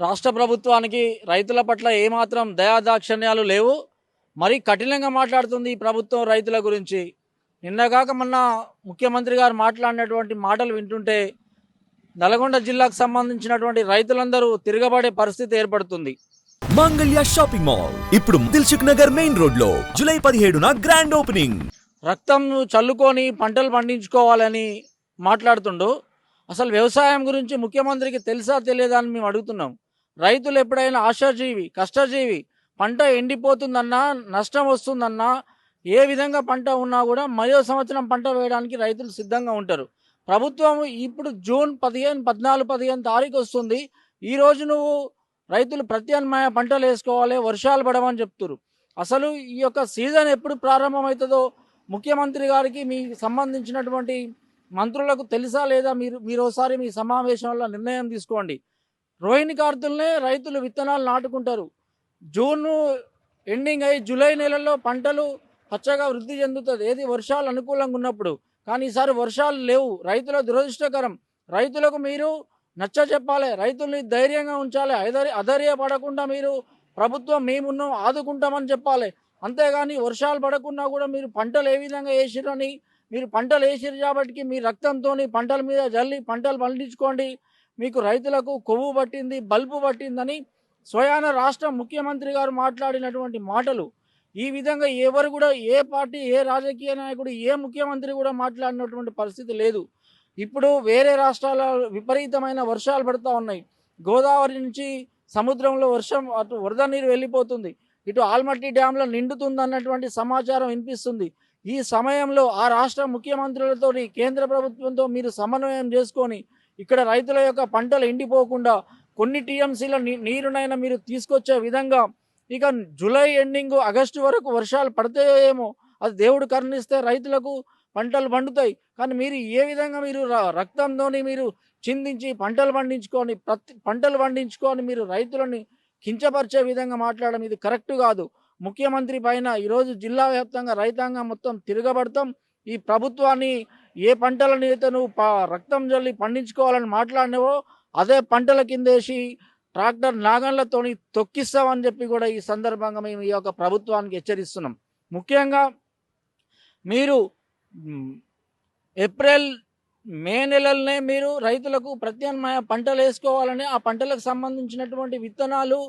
రాష్ట్ర ప్రభుత్వానికి రైతుల పట్ల ఏమాత్రం దయాదాక్షిణ్యాలు లేవు. మరీ కఠినంగా మాట్లాడుతుంది ఈ ప్రభుత్వం రైతుల గురించి. నిన్నగాక మొన్న ముఖ్యమంత్రి గారు మాట్లాడినటువంటి మాటలు వింటుంటే నల్గొండ జిల్లాకు సంబంధించినటువంటి రైతులందరూ తిరగబడే పరిస్థితి ఏర్పడుతుంది. మంగళ్య షాపింగ్ మాల్ ఇప్పుడు దిల్సుఖ్ నగర్ మెయిన్ రోడ్ లో జూలై 17న గ్రాండ్ ఓపెనింగ్. రక్తం చల్లుకొని పంటలు పండించుకోవాలని మాట్లాడుతుండు. అసలు వ్యవసాయం గురించి ముఖ్యమంత్రికి తెలుసా తెలియదా అని మేము అడుగుతున్నాం. రైతులు ఎప్పుడైనా ఆశాజీవి, కష్టజీవి. పంట ఎండిపోతుందన్నా, నష్టం వస్తుందన్నా, ఏ విధంగా పంట ఉన్నా కూడా మరో సంవత్సరం పంట వేయడానికి రైతులు సిద్ధంగా ఉంటారు. ప్రభుత్వం ఇప్పుడు జూన్ 15, 14, 15 తారీఖు వస్తుంది. ఈరోజు నువ్వు రైతులు ప్రత్యామ్నాయ పంటలు వేసుకోవాలి, వర్షాలు పడమని చెప్తున్నారు. అసలు ఈ యొక్క సీజన్ ఎప్పుడు ప్రారంభమవుతుందో ముఖ్యమంత్రి గారికి మీ సంబంధించినటువంటి మంత్రులకు తెలుసా లేదా? మీరు ఒకసారి మీ సమావేశంలో నిర్ణయం తీసుకోండి. రోహిణి కార్తులనే రైతులు విత్తనాలు నాటుకుంటారు. జూన్ ఎండింగ్ అయ్యి జూలై నెలలో పంటలు పచ్చగా వృద్ధి చెందుతుంది, ఏది వర్షాలు అనుకూలంగా ఉన్నప్పుడు. కానీ ఈసారి వర్షాలు లేవు. రైతుల దురదృష్టకరం. రైతులకు మీరు నచ్చ చెప్పాలి, రైతుల్ని ధైర్యంగా ఉంచాలి. అధైర్యపడకుండా మీరు ప్రభుత్వం మేమున్నాం ఆదుకుంటామని చెప్పాలి. అంతేగాని వర్షాలు పడకుండా కూడా మీరు పంటలు ఏ విధంగా వేసిరని, మీరు పంటలు వేసిరు కాబట్టి మీ రక్తంతో పంటల మీద జల్లి పంటలు పండించుకోండి, మీకు రైతులకు కొవ్వు పట్టింది, బల్బు పట్టిందని స్వయాన రాష్ట్ర ముఖ్యమంత్రి గారు మాట్లాడినటువంటి మాటలు. ఈ విధంగా ఎవరు కూడా, ఏ పార్టీ, ఏ రాజకీయ నాయకుడు, ఏ ముఖ్యమంత్రి కూడా మాట్లాడినటువంటి పరిస్థితి లేదు. ఇప్పుడు వేరే రాష్ట్రాల విపరీతమైన వర్షాలు పడుతూ ఉన్నాయి. గోదావరి నుంచి సముద్రంలో వర్షం, అటు వరద నీరు వెళ్ళిపోతుంది, ఇటు ఆల్మట్టి డ్యాంలో నిండుతుంది అన్నటువంటి సమాచారం వినిపిస్తుంది. ఈ సమయంలో ఆ రాష్ట్ర ముఖ్యమంత్రులతో, కేంద్ర ప్రభుత్వంతో మీరు సమన్వయం చేసుకొని ఇక్కడ రైతుల యొక్క పంటలు ఎండిపోకుండా కొన్ని టీఎంసీల నీరునైనా మీరు తీసుకొచ్చే విధంగా, ఇక జూలై ఎండింగ్ ఆగస్టు వరకు వర్షాలు పడితేయేమో, అది దేవుడు కరుణిస్తే రైతులకు పంటలు పండుతాయి. కానీ మీరు ఏ విధంగా మీరు రక్తంతో మీరు చిందించి పంటలు పండించుకొని మీరు రైతులని కించపరిచే విధంగా మాట్లాడడం ఇది కరెక్ట్ కాదు. ముఖ్యమంత్రి పైన ఈరోజు జిల్లా వ్యాప్తంగా రైతాంగం మొత్తం తిరగబడతాం. ఈ ప్రభుత్వాన్ని ఏ పంటలని అయితే నువ్వు రక్తం జల్లి పండించుకోవాలని మాట్లాడినవో అదే పంటల కిందేసి ట్రాక్టర్ నాగన్లతోని తొక్కిస్తామని చెప్పి కూడా ఈ సందర్భంగా మేము ఈ యొక్క ప్రభుత్వానికి హెచ్చరిస్తున్నాం. ముఖ్యంగా మీరు ఏప్రిల్, మే నెలలనే మీరు రైతులకు ప్రత్యామ్నాయ పంటలు వేసుకోవాలని, ఆ పంటలకు సంబంధించినటువంటి విత్తనాలు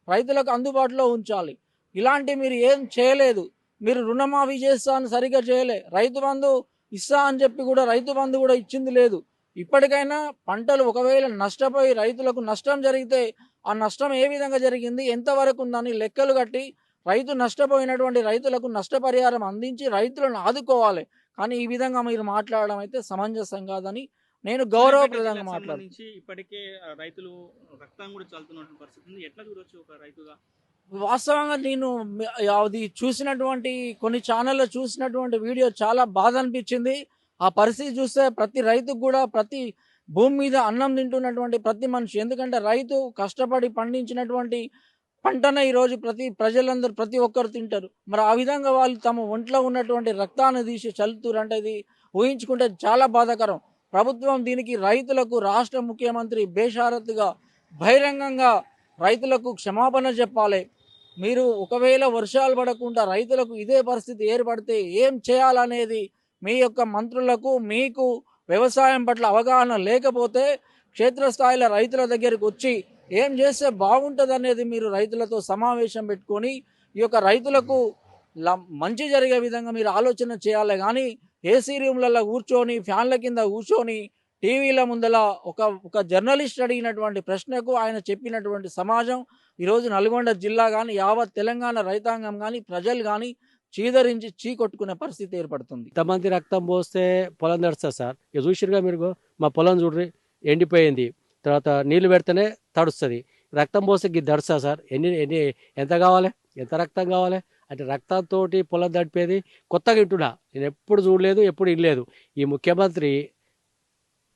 రైతులకు అందుబాటులో ఉంచాలి. ఇలాంటి మీరు ఏం చేయలేదు. మీరు రుణమాఫీ చేస్తా అని సరిగ్గా చేయలే, రైతు బంధు ఇస్తా అని చెప్పి కూడా రైతు బంధు కూడా ఇచ్చింది లేదు. ఇప్పటికైనా పంటలు ఒకవేళ నష్టపోయి రైతులకు నష్టం జరిగితే ఆ నష్టం ఏ విధంగా జరిగింది, ఎంతవరకు ఉందని లెక్కలు కట్టి రైతు నష్టపోయినటువంటి రైతులకు నష్టపరిహారం అందించి రైతులను ఆదుకోవాలి. కానీ ఈ విధంగా మీరు మాట్లాడడం అయితే సమంజసం కాదని నేను గౌరవప్రదంగా మాట్లాడుతున్నాను. ఇప్పటికే రైతులు రక్తం కూడా చల్లుతున్న పరిస్థితి ఉంది. ఎట్లా చూడొచ్చు ఒక రైతుగా? వాస్తవంగా నేను అది చూసినటువంటి కొన్ని ఛానల్లో చూసినటువంటి వీడియో చాలా బాధ అనిపించింది. ఆ పరిస్థితి చూస్తే ప్రతి రైతుకు కూడా, ప్రతి భూమి మీద అన్నం తింటున్నటువంటి ప్రతి మనిషి, ఎందుకంటే రైతు కష్టపడి పండించినటువంటి పంటనే ఈరోజు ప్రజలందరూ ప్రతి ఒక్కరు తింటారు. మరి ఆ విధంగా వాళ్ళు తమ ఒంట్లో ఉన్నటువంటి రక్తాన్ని తీసి చల్లుతురు అంటే ఇది ఊహించుకుంటే చాలా బాధాకరం. ప్రభుత్వం దీనికి రైతులకు రాష్ట్ర ముఖ్యమంత్రి బేషరతుగా బహిరంగంగా రైతులకు క్షమాపణ చెప్పాలి. మీరు ఒకవేళ వర్షాలు పడకుండా రైతులకు ఇదే పరిస్థితి ఏర్పడితే ఏం చేయాలనేది మీ యొక్క మంత్రులకు, మీకు వ్యవసాయం పట్ల అవగాహన లేకపోతే క్షేత్రస్థాయిలో రైతుల దగ్గరికి వచ్చి ఏం చేస్తే బాగుంటుంది అనేది మీరు రైతులతో సమావేశం పెట్టుకొని ఈ యొక్క రైతులకు మంచి జరిగే విధంగా మీరు ఆలోచన చేయాలి. కానీ ఏసీ రూమ్లలో కూర్చొని, ఫ్యాన్ల కింద కూర్చొని, టీవీల ముందల ఒక జర్నలిస్ట్ అడిగినటువంటి ప్రశ్నకు ఆయన చెప్పినటువంటి సమాజం ఈరోజు నల్గొండ జిల్లా కానీ, యావత్ తెలంగాణ రైతాంగం కానీ, ప్రజలు కానీ చీదరించి చీకొట్టుకునే పరిస్థితి ఏర్పడుతుంది. ఇంతమంది రక్తం పోస్తే పొలం తడుస్తుంది సార్. ఇక చూసిరుగా మీరు, మా పొలం చూడ్రి ఎండిపోయింది, తర్వాత నీళ్లు పెడితేనే తడుస్తుంది. రక్తం పోస్తే ఇది తడుస్తా సార్? ఎంత కావాలి, ఎంత రక్తం కావాలి అంటే రక్తంతో పొలం తడిపేది కొత్తగా ఇంటున్నా, నేను ఎప్పుడు చూడలేదు, ఎప్పుడు ఇనలేదు. ఈ ముఖ్యమంత్రి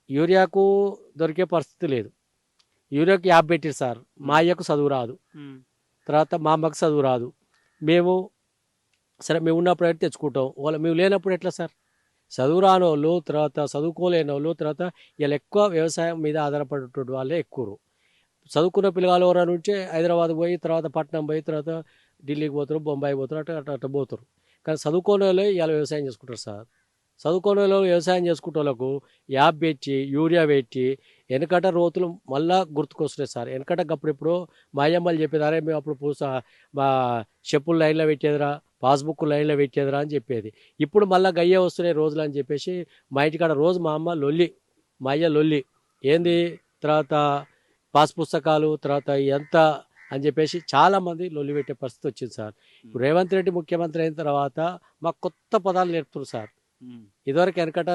యూరియాకు దొరికే పరిస్థితి లేదు, యూరియాకు యాప్ పెట్టిరు సార్. మా అయ్యకు చదువు రాదు, తర్వాత మా అమ్మకు చదువు రాదు. మేము సరే మేము ఉన్నప్పుడు అయితే తెచ్చుకుంటాం, మేము లేనప్పుడు ఎట్లా సార్? చదువు రాని వాళ్ళు, తర్వాత చదువుకోలేని వాళ్ళు, తర్వాత వీళ్ళు ఎక్కువ వ్యవసాయం మీద ఆధారపడేటువంటి వాళ్ళే ఎక్కువ. చదువుకున్న పిల్లగాలు ఎవరైనా ఉంటే హైదరాబాద్ పోయి తర్వాత పట్నం పోయి తర్వాత ఢిల్లీకి పోతారు, బొంబాయి పోతారు, అట్లా అట్లా అట్లా పోతారు. కానీ చదువుకోని వాళ్ళే ఇవాళ వ్యవసాయం చేసుకుంటారు సార్. చదువుకోని వాళ్ళు వ్యవసాయం చేసుకుంటే వాళ్ళకు యాప్ పెట్టి యూరియా పెట్టి వెనకట రోజులు మళ్ళా గుర్తుకొస్తున్నాయి సార్. వెనకట అప్పుడు మా అయ్యమ్మలు చెప్పేది, అరే మేము అప్పుడు మా చెప్పులు లైన్లో పెట్టేదిరా, పాస్బుక్ లైన్లో పెట్టేదిరా అని చెప్పేది. ఇప్పుడు మళ్ళీ గయ్యే వస్తున్నాయి రోజులు అని చెప్పేసి మా ఇంటికాడ రోజు మా అమ్మ లొల్లి, మా అయ్య లొల్లి ఏంది, తర్వాత పాస్ పుస్తకాలు తర్వాత ఎంత అని చెప్పేసి చాలామంది లొల్లి పెట్టే పరిస్థితి వచ్చింది సార్. ఇప్పుడు రేవంత్ రెడ్డి ముఖ్యమంత్రి అయిన తర్వాత మాకు కొత్త పదాలు నేర్పుతున్నారు సార్. ఇదివరకు వెనకట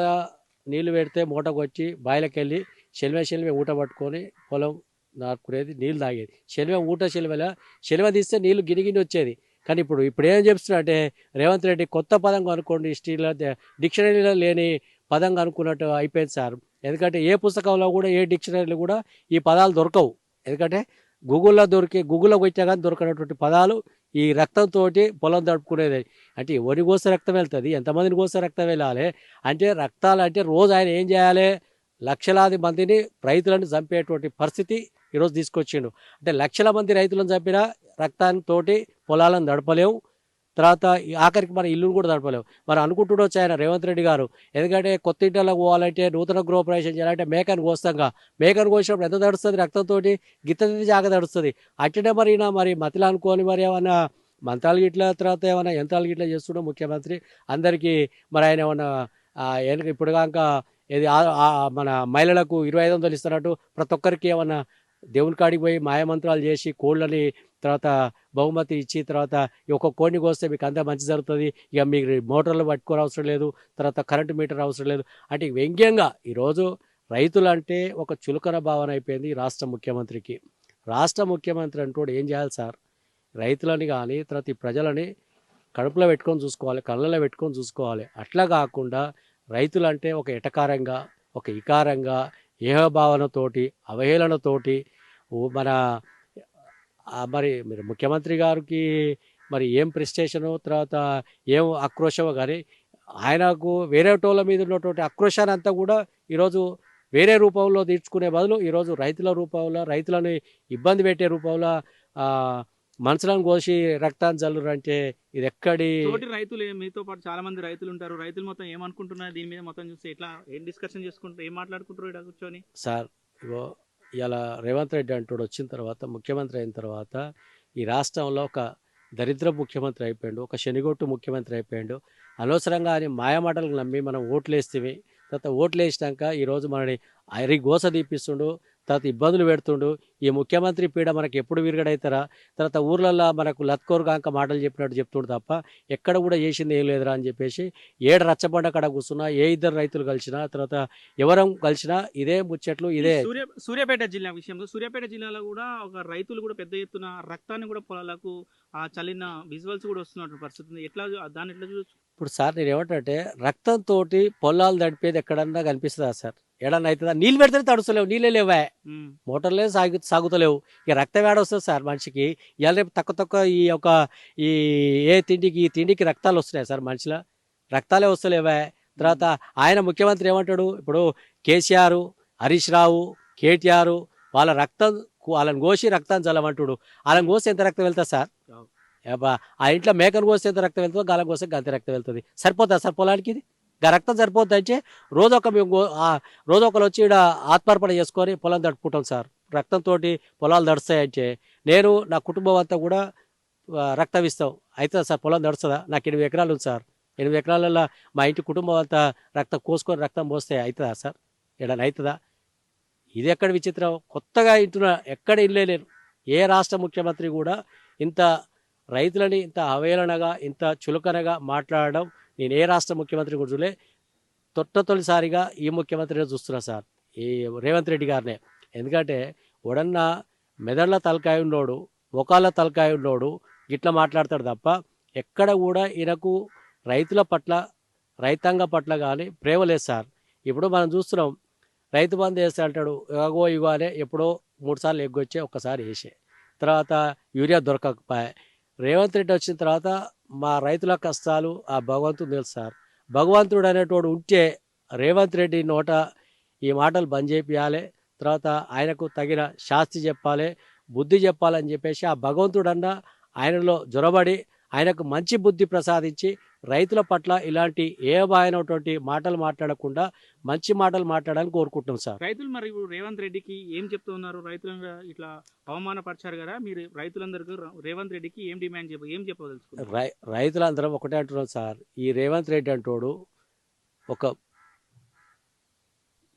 నీళ్లు పెడితే మూటకు వచ్చి బాయిలకి వెళ్ళి చెలిమే ఊట పట్టుకొని పొలం నాటుకునేది, నీళ్ళు తాగేది. చెలిమ తీస్తే నీళ్లు గినిగిని వచ్చేది. కానీ ఇప్పుడు ఏం చెప్తున్నా అంటే రేవంత్ రెడ్డి కొత్త పదం కనుక్కోండి, డిక్షనరీలో లేని పదం కనుక్కున్నట్టు అయిపోయింది సార్. ఎందుకంటే ఏ పుస్తకంలో కూడా ఏ డిక్షనరీలో కూడా ఈ పదాలు దొరకవు. ఎందుకంటే గూగుల్లో కొట్టా కానీ దొరకనటువంటి పదాలు ఈ రక్తంతో పొలం తడుపుకునేది. అంటే ఎవరి కోసే రక్తం వెళ్తుంది, ఎంతమందిని కోసే రక్తం వెళ్ళాలి అంటే రక్తాలు అంటే రోజు ఆయన ఏం చేయాలి, లక్షలాది మందిని రైతులను చంపేటువంటి పరిస్థితి ఈరోజు తీసుకొచ్చిండు. అంటే లక్షల మంది రైతులను చంపినా రక్తంతో పొలాలను నడపలేము, తర్వాత ఆఖరికి మన ఇల్లును కూడా నడపలేము. మనం అనుకుంటుండొచ్చు ఆయన రేవంత్ రెడ్డి గారు, ఎందుకంటే కొత్త ఇంటిలో పోవాలంటే నూతన గృహప్రవేశం చేయాలంటే మేకను కోస్తాంగా, మేకను కోసినప్పుడు ఎంత తడుస్తుంది రక్తంతో, గిత్తది జాగ తడుస్తుంది. అట్లనే మరి మతిలో అనుకోని మరి ఏమన్నా మంత్రాలు గిట్ల తర్వాత ఏమైనా యంత్రాలు గిట్ల చేస్తుండో ముఖ్యమంత్రి అందరికీ. మరి ఆయన ఏమన్నా ఇప్పుడు కాక ఇది మన మహిళలకు 2500 ఇస్తున్నట్టు ప్రతి ఒక్కరికి ఏమన్నా దేవుని కాడికి పోయి మాయమంత్రాలు చేసి కోళ్ళని తర్వాత బహుమతి ఇచ్చి తర్వాత ఒక కోడిని కోస్తే మీకు అంతా మంచి జరుగుతుంది, ఇక మీకు మోటార్లు పట్టుకోని అవసరం లేదు, తర్వాత కరెంటు మీటర్ అవసరం లేదు అంటే వ్యంగ్యంగా ఈరోజు రైతులంటే ఒక చులకన భావన అయిపోయింది రాష్ట్ర ముఖ్యమంత్రికి. రాష్ట్ర ముఖ్యమంత్రి అంటూ ఏం చేయాలి సార్, రైతులని కానీ తర్వాత ఈ ప్రజలని కడుపులో పెట్టుకొని చూసుకోవాలి, కళ్ళలో పెట్టుకొని చూసుకోవాలి. అట్లా కాకుండా రైతులంటే ఒక ఎటకారంగా ఒక ఇకారంగా ఏహభావనతోటి అవహేళనతోటి మన మరి మీరు ముఖ్యమంత్రి గారికి మరి ఏం ప్రెస్టేషను తర్వాత ఏం ఆక్రోశమో కానీ ఆయనకు వేరే టోళ్ళ మీద ఉన్నటువంటి ఆక్రోశాన్ని అంతా కూడా ఈరోజు వేరే రూపంలో తీర్చుకునే బదులు ఈరోజు రైతుల రూపంలో రైతులను ఇబ్బంది పెట్టే రూపంలో మనుషులను కోసి రక్తాన్ని చల్లురు అంటే ఇది ఎక్కడి తోటి రైతులు. మీతో పాటు చాలా మంది రైతులు ఉంటారు, రైతులు మొత్తం ఏమనుకుంటున్నారు దీని మీద మొత్తం చూస్తే ఎట్లా ఏం డిస్కషన్ చేసుకుంటారు, ఏం మాట్లాడుకుంటారు ఇక్కడ కూర్చొని సార్. ఇగో ఇలా రేవంత్ రెడ్డి అంటూ వచ్చిన తర్వాత ముఖ్యమంత్రి అయిన తర్వాత ఈ రాష్ట్రంలో ఒక దరిద్ర ముఖ్యమంత్రి అయిపోయాడు, ఒక శనిగొట్టు ముఖ్యమంత్రి అయిపోయాడు. అనవసరంగా అని మాయమాటలకు నమ్మి మనం ఓట్లు వేస్తేవి, తర్వాత ఓట్లు వేసినాక ఈరోజు మనని అరి గోస తీపిస్తుండు, తర్వాత ఇబ్బందులు పెడుతుండు. ఈ ముఖ్యమంత్రి పీడ మనకి ఎప్పుడు విరగడవుతారా, తర్వాత ఊర్లల్లో మనకు లత్కోరు కాక మాటలు చెప్పినట్టు చెప్తుండు తప్ప ఎక్కడ కూడా చేసింది ఏం లేదురా అని చెప్పేసి ఏడు రచ్చబండ కాడ కూర్చున్నా, ఏ ఇద్దరు రైతులు కలిసినా తర్వాత ఎవరం కలిసినా ఇదే ముచ్చట్లు ఇదే. సూర్యాపేట జిల్లా విషయంలో సూర్యాపేట జిల్లాలో కూడా ఒక రైతులు కూడా పెద్ద ఎత్తున రక్తాన్ని కూడా పొలాలకు చల్లిన విజువల్స్ కూడా వస్తున్నటువంటి పరిస్థితి ఉంది. ఎట్లా దాన్ని ఎట్లా చూడొచ్చు? ఇప్పుడు సార్ నేను ఏమంటే రక్తంతో పొలాలు తడిపేది ఎక్కడన్నా కనిపిస్తుందా సార్, ఎడన్నా అవుతుందా? నీళ్ళు పెడితే తడుస్తలేవు, నీళ్ళే లేవా, మోటార్లే సాగుతలేవు, ఇక రక్తం ఏడ వస్తుంది సార్ మనిషికి? ఇవాళ రేపు తక్కువ ఈ ఈ తిండికి రక్తాలు వస్తున్నాయి సార్, మనిషిలో రక్తాలే వస్తలేవా? తర్వాత ఆయన ముఖ్యమంత్రి ఏమంటాడు, ఇప్పుడు కేసీఆర్, హరీష్ రావు, కేటీఆర్ వాళ్ళని కోసి రక్తాన్ని చల్లమంటాడు. వాళ్ళని కోసి ఎంత రక్తం వెళ్తుంది సార్? ఆ ఇంట్లో మేకను కోస్తే ఎంత రక్తం వెళ్తుందో గాలం కోస్తే గంత రక్తం వెళ్తుంది. సరిపోతుందా సార్ పొలానికి? ఇది రక్తం సరిపోతుంది అంటే రోజొకరు వచ్చి ఇక్కడ ఆత్మార్పణ చేసుకొని పొలం తడుపుకుంటాం సార్. రక్తంతో పొలాలు తడుస్తాయంటే నేను నా కుటుంబం అంతా కూడా రక్తం ఇస్తాం. అవుతుందా సార్? పొలం తడుస్తుందా? నాకు 8 ఎకరాలు ఉంది సార్. 8 ఎకరాలలో మా ఇంటి కుటుంబం అంతా రక్తం కోసుకొని రక్తం పోస్తే అవుతుందా సార్? ఎడని అవుతుందా? ఇది ఎక్కడ విచిత్రం, కొత్తగా ఇంటున్నా, ఎక్కడ ఇల్లేను. ఏ రాష్ట్ర ముఖ్యమంత్రి కూడా ఇంత రైతులని ఇంత అవహేళనగా ఇంత చులకనగా మాట్లాడడం నేను ఏ రాష్ట్ర ముఖ్యమంత్రి కూడా చూడలే. తొలిసారిగా ఈ ముఖ్యమంత్రిని చూస్తున్నా సార్, ఈ రేవంత్ రెడ్డి గారినే. ఎందుకంటే ఉడన్న మెదళ్ళ తలకాయ ఉన్నోడు, మొకాళ్ళ తలకాయ ఉన్నోడు ఇట్లా మాట్లాడతాడు తప్ప ఎక్కడ కూడా ఈయనకు రైతుల పట్ల రైతాంగ పట్ల కానీ ప్రేమ లేదు సార్. ఇప్పుడు మనం చూస్తున్నాం, రైతు బంధు వేస్తే అంటాడు ఇగో అనే ఎప్పుడో 3 సార్లు ఎగ్గొచ్చే, ఒక్కసారి వేసే, తర్వాత యూరియా దొరకకపోయా. రేవంత్ రెడ్డి వచ్చిన తర్వాత మా రైతుల కష్టాలు ఆ భగవంతుడు తెలుసు సార్. భగవంతుడు అనేటోడు ఉంటే రేవంత్ రెడ్డి నోట ఈ మాటలు బంద్ చేపియాలి. తర్వాత ఆయనకు తగిన శాస్తి చెప్పాలి, బుద్ధి చెప్పాలని చెప్పేసి ఆ భగవంతుడన్నా ఆయనలో జొరబడి ఆయనకు మంచి బుద్ధి ప్రసాదించి రైతుల పట్ల ఇలాంటి ఏమైనటువంటి మాటలు మాట్లాడకుండా మంచి మాటలు మాట్లాడాలని కోరుకుంటున్నాం సార్. రైతులు మరి ఇప్పుడు రేవంత్ రెడ్డికి ఏం చెప్తూ ఉన్నారు? రైతులను ఇట్లా అవమానపరిచారు కదా, మీరు రైతులందరికీ రేవంత్ రెడ్డికి ఏం డిమాండ్ ఏం చెప్పదలుచుకున్నారు? రైతులందరం ఒకటే అంటున్నాం సార్, ఈ రేవంత్ రెడ్డి అంటోడు ఒక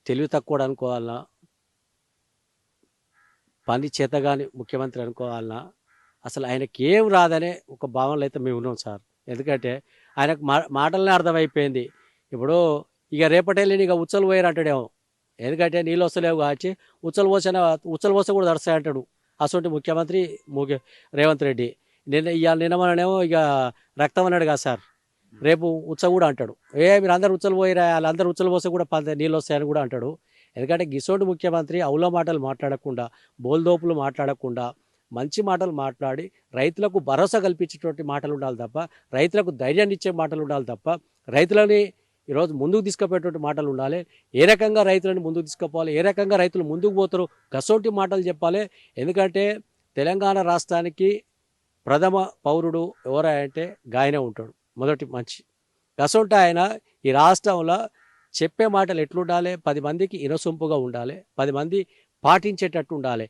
తెలివి తక్కువడు అనుకోవాలన్నా, పని చేతగాని ముఖ్యమంత్రి అనుకోవాలన్నా, అసలు ఆయనకి ఏం రాదనే ఒక భావనలో అయితే మేము ఉన్నాం సార్. ఎందుకంటే ఆయనకు మాటలనే అర్థమైపోయింది. ఇప్పుడు ఇక రేపటెళ్ళి ఇక ఉచ్చలు పోయారు అంటాడేమో, ఎందుకంటే నీళ్ళు వస్తలేవు కాచి ఉచ్చలు పోస కూడా దడుస్తాయి అంటాడు అసలు ముఖ్యమంత్రి రేవంత్ రెడ్డి. నిన్న మననేమో ఇక రక్తం అన్నాడు కదా సార్, రేపు ఉచ్చ కూడా అంటాడు. మీరు అందరు ఉచ్చలు పోయిరా, వాళ్ళందరూ ఉచ్చలు పోస కూడా నీళ్ళు వస్తాయని కూడా అంటాడు. ఎందుకంటే గిసోటి ముఖ్యమంత్రి అవుల మాటలు మాట్లాడకుండా, బోల్దోపులు మాట్లాడకుండా మంచి మాటలు మాట్లాడి రైతులకు భరోసా కల్పించేటువంటి మాటలు ఉండాలి తప్ప, రైతులకు ధైర్యాన్ని ఇచ్చే మాటలు ఉండాలి తప్ప, రైతులని ఈరోజు ముందుకు తీసుకుపోయేటువంటి మాటలు ఉండాలి. ఏ రకంగా రైతులను ముందుకు తీసుకుపోవాలి, ఏ రకంగా రైతులు ముందుకు పోతారు, గసోటి మాటలు చెప్పాలి. ఎందుకంటే తెలంగాణ రాష్ట్రానికి ప్రథమ పౌరుడు ఎవరంటే గాయనే ఉంటాడు, మొదటి మంచి గసోటి ఆయన ఈ రాష్ట్రంలో చెప్పే మాటలు ఎట్లుండాలి, 10 మందికి ఇనసొంపుగా ఉండాలి, 10 మంది పాటించేటట్టు ఉండాలి.